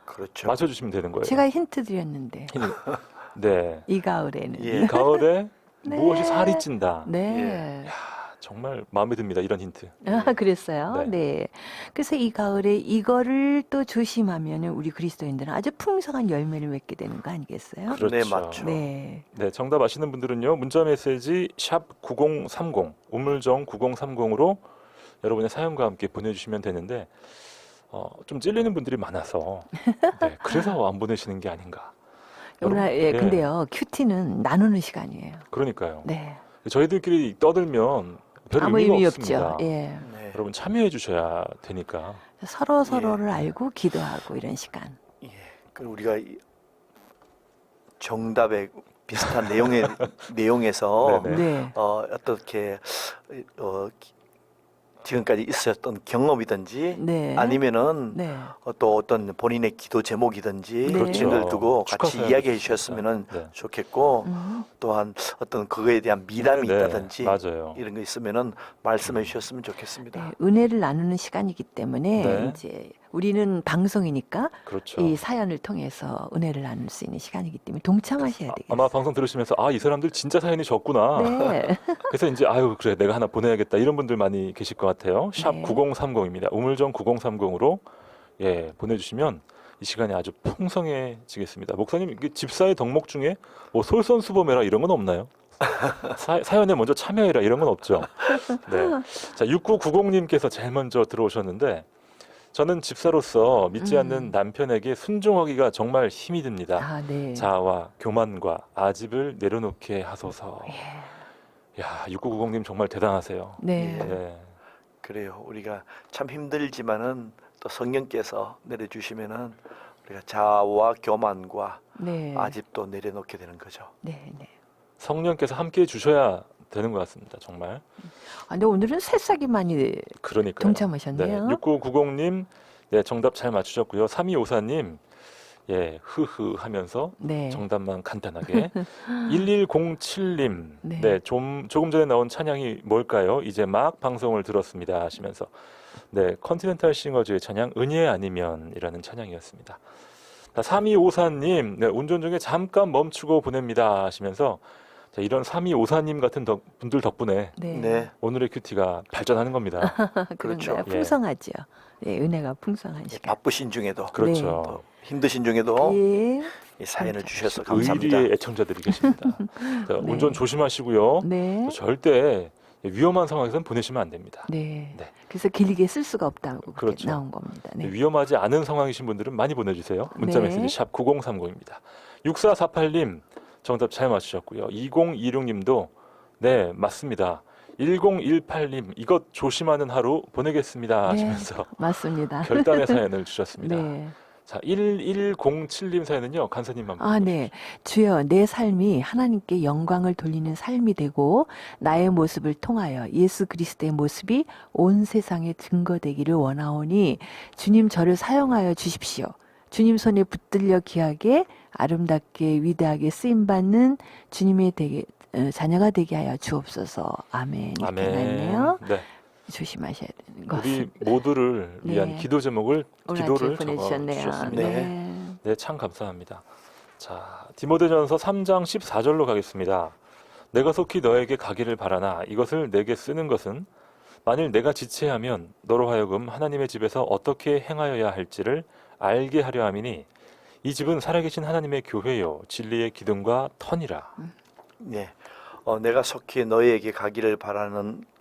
그렇죠. 맞춰주시면 되는 거예요. 제가 힌트 드렸는데 네. 이 가을에는. 예. 이 가을에 네. 무엇이 살이 찐다. 네. 정말 마음에 듭니다. 이런 힌트. 아, 그랬어요. 네. 네. 그래서 이 가을에 이거를 또 조심하면 우리 그리스도인들은 아주 풍성한 열매를 맺게 되는 거 아니겠어요? 그렇죠. 네, 맞죠. 네. 네, 정답 아시는 분들은요. 문자 메시지 샵 9030 우물정 9030으로 여러분의 사연과 함께 보내주시면 되는데 좀 찔리는 분들이 많아서 네, 그래서 안 보내시는 게 아닌가. 오늘 예, 예. 근데요. 큐티는 나누는 시간이에요. 그러니까요. 네. 저희들끼리 떠들면 별 아무 의미가 의미 없습니다. 없죠. 예. 네. 여러분 참여해 주셔야 되니까. 서로 서로를 예. 알고 기도하고 이런 시간. 예. 그 우리가 정답에 비슷한 내용에서 네네. 네. 어떻게 지금까지 있었던 경험이든지 네. 아니면은 네. 또 어떤 본인의 기도 제목이든지 네. 이런 걸 두고 축하 같이 사연도 이야기해 좋습니다. 주셨으면 네. 좋겠고 또한 어떤 그거에 대한 미담이 네, 있다든지 맞아요. 이런 거 있으면은 말씀해 주셨으면 좋겠습니다. 네, 은혜를 나누는 시간이기 때문에 네. 이제 우리는 방송이니까 그렇죠. 이 사연을 통해서 은혜를 나눌 수 있는 시간이기 때문에 동참하셔야 되겠어요. 아마 방송 들으시면서 아, 이 사람들 진짜 사연이 적구나. 네. 그래서 이제 아유 그래 내가 하나 보내야겠다 이런 분들 많이 계실 것 같아요. 샵 네. 9030입니다. 우물정 9030으로 예 보내주시면 이 시간이 아주 풍성해지겠습니다. 목사님 이게 집사의 덕목 중에 뭐 솔선수범해라 이런 건 없나요? 사연에 먼저 참여해라 이런 건 없죠. 네. 자 6990님께서 제일 먼저 들어오셨는데 저는 집사로서 믿지 않는 남편에게 순종하기가 정말 힘이 듭니다. 아, 네. 자아와 교만과 아집을 내려놓게 하소서. 예. 야, 6990님 정말 대단하세요. 네. 네. 그래요. 우리가 참 힘들지만은 또 성령께서 내려주시면은 우리가 자아와 교만과 네. 아집도 내려놓게 되는 거죠. 네, 네. 성령께서 함께 해주셔야 되는 것 같습니다. 정말. 아, 근데 오늘은 새싹이 많이 그러니까요. 동참하셨네요. 네, 6990님, 네, 정답 잘 맞추셨고요. 3254님, 예, 흐흐 하면서 네. 정답만 간단하게. 1107님, 네. 네, 조금 전에 나온 찬양이 뭘까요? 이제 막 방송을 들었습니다 하시면서. 네, 컨티넨탈 싱어즈의 찬양 은혜 아니면이라는 찬양이었습니다. 3254님, 네, 운전 중에 잠깐 멈추고 보냅니다 하시면서 자, 이런 3254님 같은 분들 덕분에 네. 네. 오늘의 큐티가 발전하는 겁니다. 그렇죠. 그런가요? 풍성하죠. 네, 은혜가 풍성한 시간. 바쁘신 중에도 그렇죠. 또 힘드신 중에도 예. 이 사연을 주셔서 감사합니다. 의리의 애청자들이 계십니다. 자, 네. 운전 조심하시고요. 네. 또 절대 위험한 상황에서는 보내시면 안 됩니다. 네. 네. 그래서 길게 쓸 수가 없다고 그렇게 그렇죠. 나온 겁니다. 네. 위험하지 않은 상황이신 분들은 많이 보내주세요. 문자 네. 메시지 샵 9030입니다. 6448님 정답 잘 맞추셨고요. 2026님도 네 맞습니다. 1018님 이것 조심하는 하루 보내겠습니다 하시면서 맞습니다. 결단의 사연을 주셨습니다. 네. 자 1107님 사연은요 간사님만 아, 네. 주여, 내 삶이 하나님께 영광을 돌리는 삶이 되고 나의 모습을 통하여 예수 그리스도의 모습이 온 세상에 증거되기를 원하오니 주님 저를 사용하여 주십시오. 주님 손에 붙들려 귀하게 아름답게 위대하게 쓰임 받는 주님의 자녀가 되게 하여 주옵소서. 아멘. 이렇게 나있네요. 네. 조심하셔야 되는 것 우리 같습니다. 모두를 위한 네. 기도 제목을 오늘 기도를 아침에 보내주셨네요. 적어주셨습니다. 네. 네, 참 감사합니다. 자, 디모데전서 3장 14절로 가겠습니다. 내가 속히 너에게 가기를 바라나 이것을 내게 쓰는 것은 만일 내가 지체하면 너로 하여금 하나님의 집에서 어떻게 행하여야 할지를 알게 하려 함이니 이 집은 살아계신 하나님의 교회요 진리의 기둥과 터니라. 네. 내가 속히 너희에게 가기를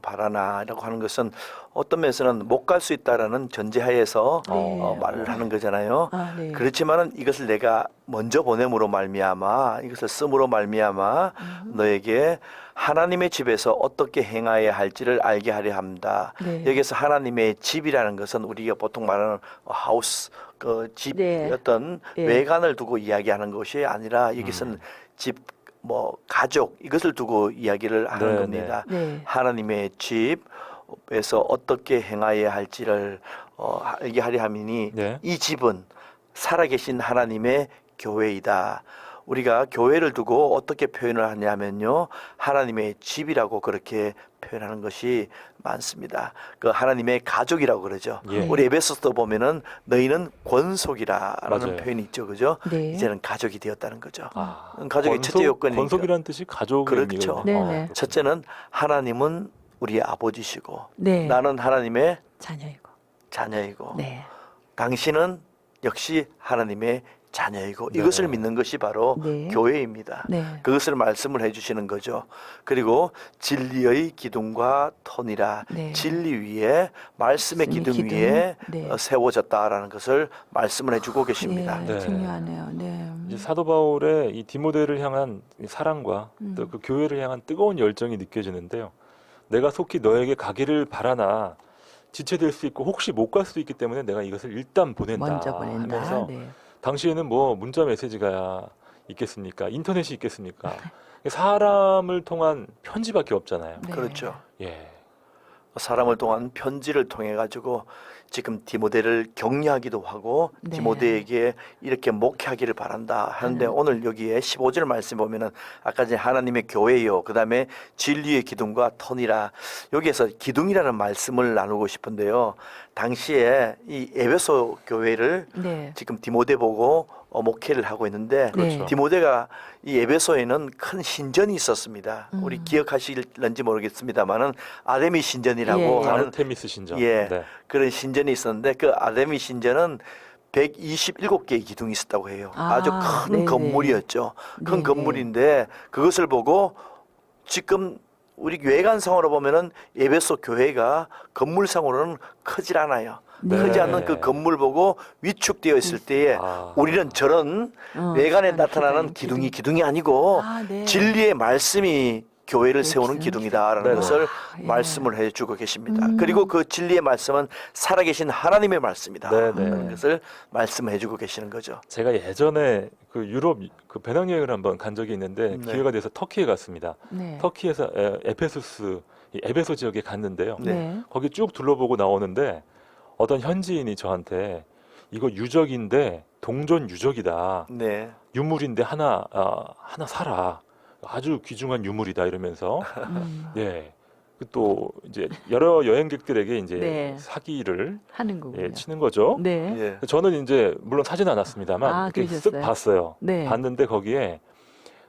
바라나라고 하는 것은 어떤 면에서는 못 갈 수 있다라는 전제하에서 네. 말을 하는 거잖아요. 아, 네. 그렇지만은 이것을 내가 먼저 보냄으로 말미암아 이것을 씀으로 말미암아 너에게 하나님의 집에서 어떻게 행하여야 할지를 알게 하려 합니다. 네. 여기서 하나님의 집이라는 것은 우리가 보통 말하는 하우스 그 집 네. 어떤 네. 외관을 두고 이야기하는 것이 아니라 여기서는 집 뭐 가족 이것을 두고 이야기를 하는 네, 겁니다. 네. 하나님의 집에서 어떻게 행하여야 할지를 알게 하려 함이니 네. 이 집은 살아계신 하나님의 교회이다. 우리가 교회를 두고 어떻게 표현을 하냐면요. 하나님의 집이라고 그렇게 표현하는 것이 많습니다. 그 하나님의 가족이라고 그러죠. 예. 우리 에베소서도 보면은 너희는 권속이라는 맞아요. 표현이 있죠. 그죠? 네. 이제는 가족이 되었다는 거죠. 아, 가족의 첫째 요건이니까. 권속이라는 뜻이 가족의 그렇죠. 의미거든요. 네, 네. 첫째는 하나님은 우리의 아버지시고 네. 나는 하나님의 자녀이고. 자녀이고 네. 당신은 역시 하나님의 자녀이고 네. 이것을 믿는 것이 바로 네. 교회입니다. 네. 그것을 말씀을 해주시는 거죠. 그리고 진리의 기둥과 터니라 네. 진리 위에 말씀의 말씀의 기둥 기둥. 위에 네. 세워졌다라는 것을 말씀을 해주고 계십니다. 예, 네. 중요하네요. 네. 이제 사도 바울의 이 디모데를 향한 이 사랑과 음. 또 그 교회를 향한 뜨거운 열정이 느껴지는데요. 내가 속히 너에게 가기를 바라나 지체될 수 있고 혹시 못 갈 수도 있기 때문에 내가 이것을 일단 보낸다 먼저 보낸다. 하면서 네. 당시에는 뭐 문자 메시지가 있겠습니까? 인터넷이 있겠습니까? 사람을 통한 편지밖에 없잖아요. 네. 그렇죠. 예. 사람을 통한 편지를 통해 가지고 지금 디모데를 격려하기도 하고 네. 디모데에게 이렇게 목회하기를 바란다 하는데 오늘 여기에 15절 말씀 보면은 아까 전에 하나님의 교회요 그다음에 진리의 기둥과 터니라 여기에서 기둥이라는 말씀을 나누고 싶은데요. 당시에 이 에베소 교회를 네. 지금 디모데 보고 목회를 하고 있는데 그렇죠. 디모데가 이 에베소에는 큰 신전이 있었습니다. 우리 기억하실런지 모르겠습니다만은 아데미 신전이라고 예. 하는 아르테미스 신전. 예 네. 그런 신전이 있었는데 그 아데미 신전은 127개의 기둥이 있었다고 해요. 아주 큰 네네. 건물이었죠. 큰 네네. 건물인데 그것을 보고 지금 우리 외관상으로 보면은 에베소 교회가 건물상으로는 크질 않아요. 네. 크지 않는 그 건물 보고 위축되어 있을 때에 아. 우리는 저런 외관에 나타나는 기둥이 아니고 네. 진리의 말씀이 교회를 네, 세우는 기둥. 기둥이다라는 네. 것을 예. 말씀을 해주고 계십니다. 그리고 그 진리의 말씀은 살아계신 하나님의 말씀이다. 네, 네. 그런 것을 말씀해주고 계시는 거죠. 제가 예전에 그 유럽 그 배낭여행을 한번 간 적이 있는데 네. 기회가 돼서 터키에 갔습니다. 네. 터키에서 에페소스, 이 에베소 지역에 갔는데요. 네. 거기 쭉 둘러보고 나오는데 어떤 현지인이 저한테 이거 유적인데 동전 유적이다. 네, 유물인데 하나 사라. 아주 귀중한 유물이다 이러면서 예. 그또 이제 여러 여행객들에게 이제 네. 사기를 하는 거군요. 예, 치는 거죠. 네. 예. 저는 이제 물론 사진 않았습니다만 아, 이렇게 쓱 그러셨어요? 봤어요. 네. 봤는데 거기에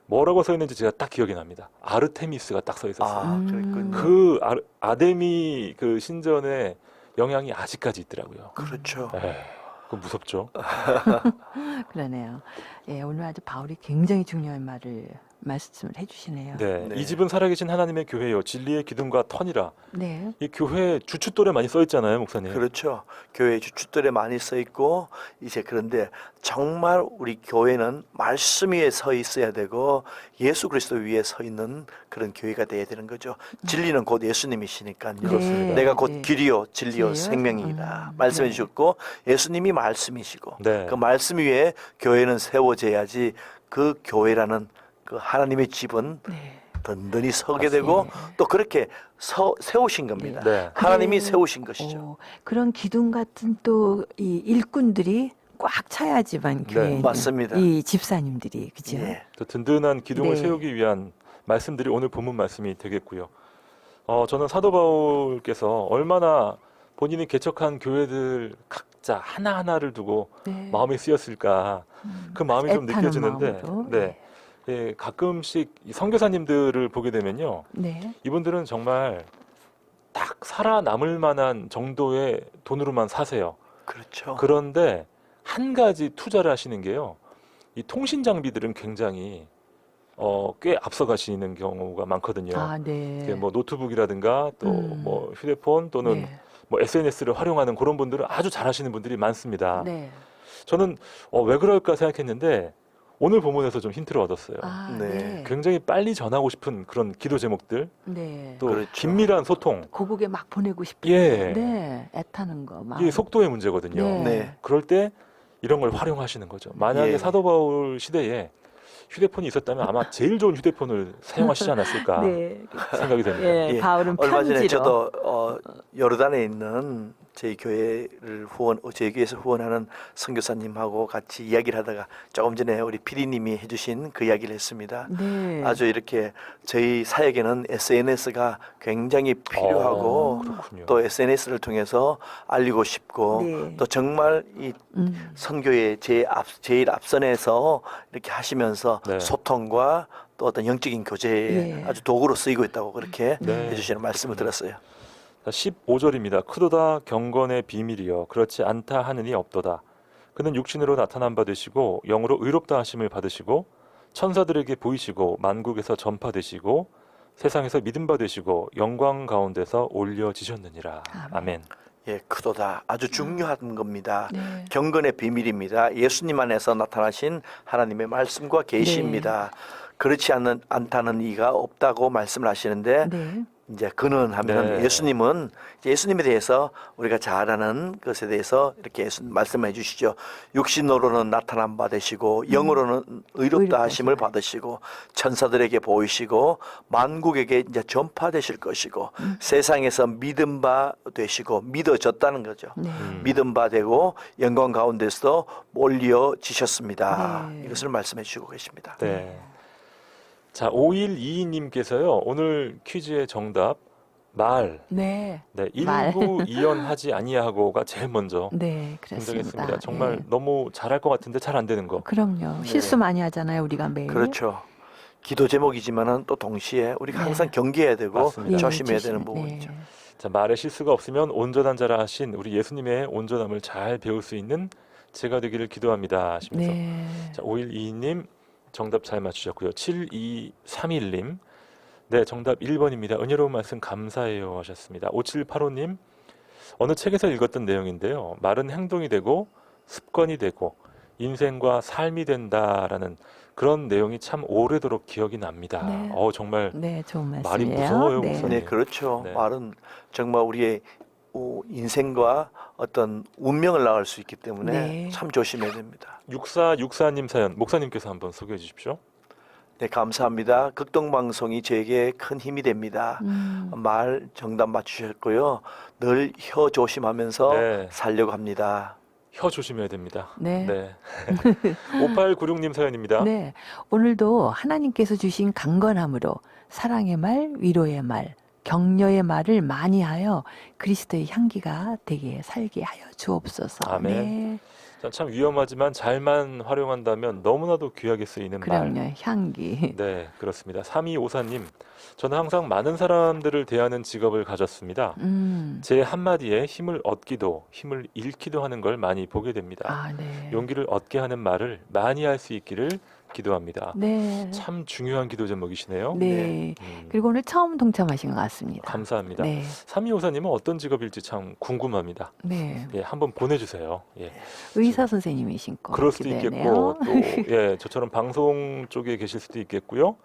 뭐라고 써 있는지 제가 딱 기억이 납니다. 아르테미스가 딱 써 있었어요. 아, 그랬군요. 그 아데미 그 신전의 영향이 아직까지 있더라고요. 그렇죠. 그 무섭죠. 그러네요. 예, 오늘 아주 바울이 굉장히 중요한 말씀을 해주시네요. 네. 네. 이 집은 살아계신 하나님의 교회요. 진리의 기둥과 터니라. 네. 이 교회 주춧돌에 많이 써 있잖아요, 목사님. 그렇죠. 교회 주춧돌에 많이 써 있고 이제 그런데 정말 우리 교회는 말씀 위에 서 있어야 되고 예수 그리스도 위에 서 있는 그런 교회가 돼야 되는 거죠. 진리는 곧 예수님이시니까요. 그렇습니다. 내가 곧 네. 길이요 진리요 진리요? 생명이다. 말씀해 네. 주셨고 예수님이 말씀이시고 네. 그 말씀 위에 교회는 세워져야지 그 교회라는 그 하나님의 집은 네. 든든히 서게 되고 또 그렇게 세우신 겁니다. 네. 하나님이 그, 세우신 것이죠. 그런 기둥 같은 또 이 일꾼들이 꽉 차야지만 네, 교회 맞습니다. 이 집사님들이 그죠? 예. 또 든든한 기둥을 네. 세우기 위한 말씀들이 오늘 본문 말씀이 되겠고요. 저는 사도 바울께서 얼마나 본인이 개척한 교회들 각자 하나하나를 두고 네. 마음이 쓰였을까. 그 마음이 좀 애타는 느껴지는데 마음으로. 네. 예, 가끔씩 이 선교사님들을 보게 되면요. 네. 이분들은 정말 딱 살아남을 만한 정도의 돈으로만 사세요. 그렇죠. 그런데 한 가지 투자를 하시는 게요. 이 통신 장비들은 굉장히 꽤 앞서가시는 경우가 많거든요. 아, 네. 이게 뭐 노트북이라든가 또 뭐 휴대폰 또는 네. 뭐 SNS를 활용하는 그런 분들은 아주 잘하시는 분들이 많습니다. 네. 저는 왜 그럴까 생각했는데 오늘 본문에서 좀 힌트를 얻었어요. 아, 네. 네. 굉장히 빨리 전하고 싶은 그런 기도 제목들, 네. 또 그렇죠. 긴밀한 소통, 고국에 막 보내고 싶은 예. 네. 애타는 거. 막. 이게 속도의 문제거든요. 네. 네. 그럴 때 이런 걸 활용하시는 거죠. 만약에 예. 사도 바울 시대에 휴대폰이 있었다면 아마 제일 좋은 휴대폰을 사용하시지 않았을까 네. 생각이 됩니다. 예, 예. 바울은 얼마 전에 편지로. 저도 요르단에 있는 저희 교회를 저희 교회에서 후원하는 선교사님하고 같이 이야기를 하다가 조금 전에 우리 피디님이 해주신 그 이야기를 했습니다. 네. 아주 이렇게 저희 사역에는 SNS가 굉장히 필요하고 그렇군요. 또 SNS를 통해서 알리고 싶고 네. 또 정말 이 선교의 제일 앞선에서 이렇게 하시면서 네. 소통과 또 어떤 영적인 교제에 예. 아주 도구로 쓰이고 있다고 그렇게 네. 해주시는 말씀을 들었어요. 15절입니다. 크도다 경건의 비밀이여 그렇지 않다 하느니 없도다. 그는 육신으로 나타난 바 되시고 영으로 의롭다 하심을 받으시고 천사들에게 보이시고 만국에서 전파되시고 세상에서 믿음 받으시고 영광 가운데서 올려지셨느니라. 아멘. 예, 크도다. 아주 중요한 겁니다. 네. 경건의 비밀입니다. 예수님 안에서 나타나신 하나님의 말씀과 계시입니다. 그렇지 않다는 이가 없다고 말씀을 하시는데 네. 이제 그는 하면 네. 예수님은 이제 예수님에 대해서 우리가 잘 아는 것에 대해서 이렇게 말씀해 주시죠. 육신으로는 나타난 바 되시고 영으로는 의롭다 의롭다 하심을 받으시고 천사들에게 보이시고 만국에게 이제 전파되실 것이고 세상에서 믿음 바 되시고 믿어졌다는 거죠. 네. 믿음 바 되고 영광 가운데서도 올려지셨습니다. 네. 이것을 말씀해 주시고 계십니다. 네. 자, 5122님께서요. 오늘 퀴즈의 정답 말. 네. 네, 말. 일부 이연하지 아니하고가 제일 먼저 네, 그렇습니다. 선정했습니다. 정말 예. 너무 잘할 것 같은데 잘 안 되는 거. 그럼요. 네. 실수 많이 하잖아요, 우리가 매일. 그렇죠. 기도 제목이지만은 또 동시에 우리가 네. 항상 경계해야 되고 맞습니다. 조심해야 조심. 되는 부분이죠. 네. 자, 말에 실수가 없으면 온전한 자라 하신 우리 예수님의 온전함을 잘 배울 수 있는 제가 되기를 기도합니다 하시면서 네. 자, 5122님 정답 잘 맞추셨고요. 7231님 네, 정답 1번입니다. 은혜로운 말씀 감사해요 하셨습니다. 5785님 어느 책에서 읽었던 내용인데요. 말은 행동이 되고 습관이 되고 인생과 삶이 된다라는 그런 내용이 참 오래도록 기억이 납니다. 네. 정말 네, 좋은 말씀이에요. 말이 무서워요, 네. 목사님. 네, 그렇죠. 네. 말은 정말 우리의 인생과 어떤 운명을 나갈 수 있기 때문에 네. 참 조심해야 됩니다. 6464님 사연 목사님께서 한번 소개해 주십시오. 네, 감사합니다. 극동방송이 저에게 큰 힘이 됩니다. 말 정답 맞추셨고요. 늘 혀 조심하면서 네. 살려고 합니다. 혀 조심해야 됩니다. 네. 5896님 사연입니다. 네. 오늘도 하나님께서 주신 강건함으로 사랑의 말, 위로의 말, 격려의 말을 많이 하여 그리스도의 향기가 되게 살게 하여 주옵소서. 아멘. 네. 자, 참 위험하지만 잘만 활용한다면 너무나도 귀하게 쓰이는 말. 그럼요. 향기. 네, 그렇습니다. 3254님, 저는 항상 많은 사람들을 대하는 직업을 가졌습니다. 제 한마디에 힘을 얻기도 힘을 잃기도 하는 걸 많이 보게 됩니다. 아, 네. 용기를 얻게 하는 말을 많이 할 수 있기를 기도합니다. 네. 참 중요한 기도 제목이시네요. 네. 음, 그리고 오늘 처음 동참하신 것 같습니다. 감사합니다. 네. 3254님은 어떤 직업일지 참 궁금합니다. 네. 예, 한번 보내주세요. 예. 의사 선생님이신 거. 그럴 수도 기대네요. 있겠고 또 예, 저처럼 방송 쪽에 계실 수도 있겠고요.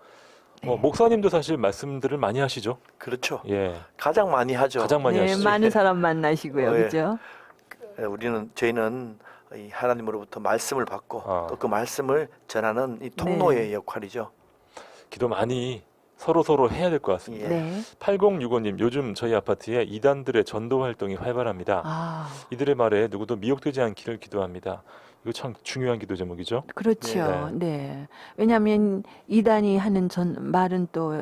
네. 목사님도 사실 말씀들을 많이 하시죠. 그렇죠. 예, 가장 많이 하죠. 가장 많이 네, 하시죠. 많은 사람 만나시고요. 예. 그죠? 저희는 이 하나님으로부터 말씀을 받고 아. 또 그 말씀을 전하는 이 통로의 역할이죠. 기도 많이 서로 해야 될 것 같습니다. 예. 네. 8065님, 요즘 저희 아파트에 이단들의 전도 활동이 활발합니다. 아, 이들의 말에 누구도 미혹되지 않기를 기도합니다. 이거 참 중요한 기도 제목이죠. 그렇죠. 네. 왜냐하면 이단이 하는 말은 또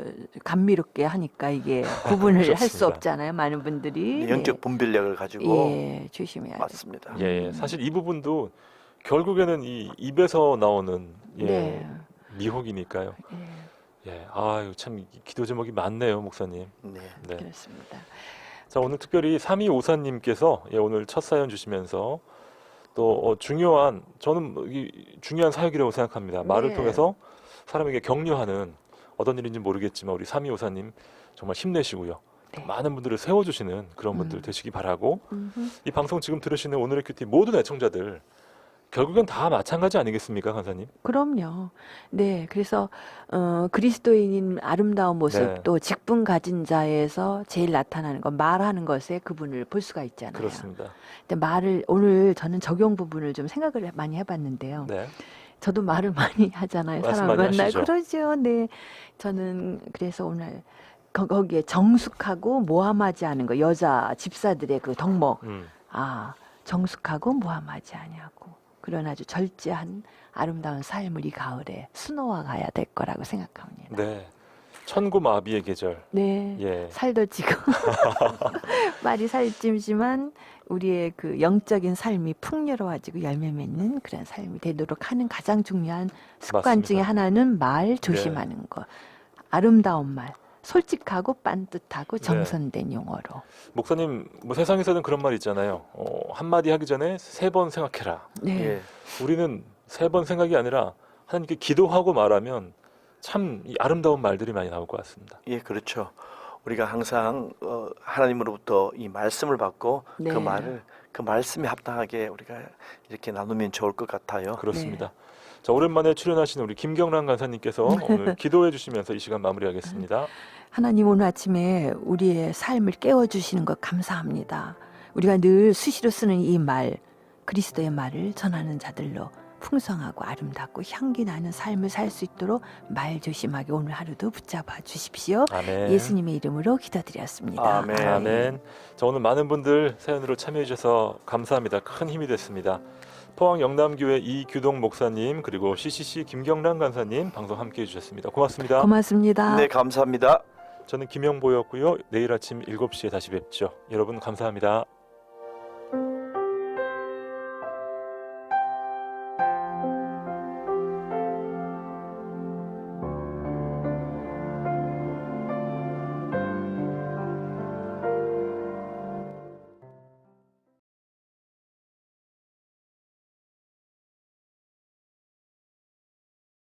감미롭게 하니까 이게 구분을 할 수 그렇습니다. 없잖아요. 많은 분들이. 영적 분별력을 가지고 예, 조심해야 돼요. 맞습니다. 예, 사실 이 부분도 결국에는 이 입에서 나오는 예, 네. 미혹이니까요. 예, 예, 아유 참 기도 제목이 많네요, 목사님. 네. 네. 그렇습니다. 자, 오늘 특별히 3254님께서 예, 오늘 첫 사연 주시면서 또 중요한 저는 중요한 사역이라고 생각합니다. 말을 네. 통해서 사람에게 격려하는 어떤 일인지 모르겠지만 우리 3254님 정말 힘내시고요. 네. 많은 분들을 세워주시는 그런 분들 되시기 바라고 음흠. 이 방송 지금 들으시는 오늘의 큐티 모든 애청자들 결국엔 다 마찬가지 아니겠습니까, 간사님? 그럼요. 네, 그래서 그리스도인인 아름다운 모습도 직분 가진 자에서 제일 나타나는 거 말하는 것에 그분을 볼 수가 있잖아요. 그렇습니다. 근데 말을 오늘 저는 적용 부분을 좀 생각을 많이 해봤는데요. 네. 저도 말을 많이 하잖아요. 말씀 사람 많이 만나 하시죠. 그러죠. 네, 저는 그래서 오늘 거기에 정숙하고 모함하지 않은 거 여자 집사들의 그 덕목 정숙하고 모함하지 아니하고 그런 아주 절제한 아름다운 삶을 이 가을에 수놓아 가야 될 거라고 생각합니다. 네. 천고마비의 계절. 네. 예. 살도 찌고 말이 살찌지만 우리의 그 영적인 삶이 풍요로워지고 열매 맺는 그런 삶이 되도록 하는 가장 중요한 습관 맞습니다. 중에 하나는 말 조심하는 거. 아름다운 말. 솔직하고 빤듯하고 정선된 용어로. 목사님, 뭐 세상에서는 그런 말 있잖아요. 한마디 하기 전에 3번 생각해라. 네. 예. 우리는 3번 생각이 아니라 하나님께 기도하고 말하면 참 이 아름다운 말들이 많이 나올 것 같습니다. 예, 그렇죠. 우리가 항상 하나님으로부터 이 말씀을 받고 네. 그 말씀에 합당하게 우리가 이렇게 나누면 좋을 것 같아요. 그렇습니다. 자, 오랜만에 출연하신 우리 김경란 간사님께서 오늘 기도해 주시면서 이 시간 마무리하겠습니다. 하나님 오늘 아침에 우리의 삶을 깨워주시는 것 감사합니다. 우리가 늘 수시로 쓰는 이 말, 그리스도의 말을 전하는 자들로 풍성하고 아름답고 향기 나는 삶을 살 수 있도록 말 조심하게 오늘 하루도 붙잡아 주십시오. 아멘. 예수님의 이름으로 기도드렸습니다. 아멘. 아멘. 자, 오늘 많은 분들 사연으로 참여해 주셔서 감사합니다. 큰 힘이 됐습니다. 포항 영남교회 이규동 목사님 그리고 CCC 김경란 간사님 방송 함께해 주셨습니다. 고맙습니다. 고맙습니다. 네, 감사합니다. 저는 김영보였고요. 내일 아침 7시에 다시 뵙죠. 여러분 감사합니다.